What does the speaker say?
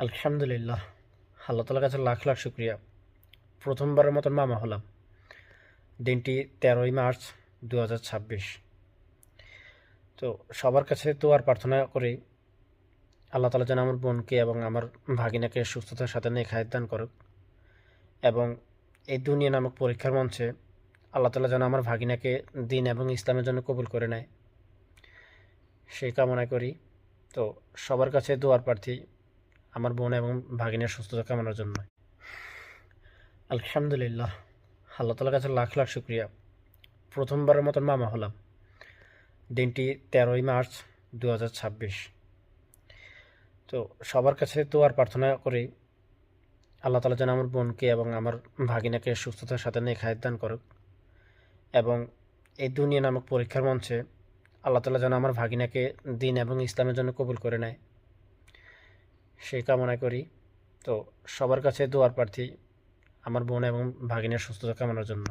আলহামদুলিল্লাহ, আল্লাহ তালার কাছে লাখ লাখ শুক্রিয়া। প্রথমবারের মতন মামা হলাম। দিনটি 13ই মার্চ 2026। তো সবার কাছে তো আর প্রার্থনা করি আল্লাহ তালা যেন আমার বোনকে এবং আমার ভাগিনাকে সুস্থতার সাথে নেক হায়াত দান করুক, এবং এই দুনিয়া নামক পরীক্ষার মঞ্চে আল্লাহ তালা যেন আমার ভাগিনাকে দিন এবং ইসলামের জন্য কবুল করে নেয়, সেই কামনা করি। তো সবার কাছে দোয়ার প্রার্থী আমার বোন এবং ভাগিনার সুস্থতা কামনার জন্য। আলহামদুলিল্লাহ, আল্লাহ তালার কাছে লাখ লাখ শুক্রিয়া। প্রথমবারের মতন মামা হলাম। দিনটি 13ই মার্চ 2026। তো সবার কাছে তো আর প্রার্থনা করি আল্লাহ তালা যেন আমার বোনকে এবং আমার ভাগিনাকে সুস্থতার সাথে নেক হায়াত দান করুক, এবং এই দুনিয়া নামক পরীক্ষার মঞ্চে আল্লাহ তালা যেন আমার ভাগিনাকে দিন এবং ইসলামের জন্য কবুল করে নেয়, সেই কামনা করি। তো সবার কাছে দোয়ার প্রার্থী আমার বোন এবং ভাগিনার সুস্থতা কামনার জন্য।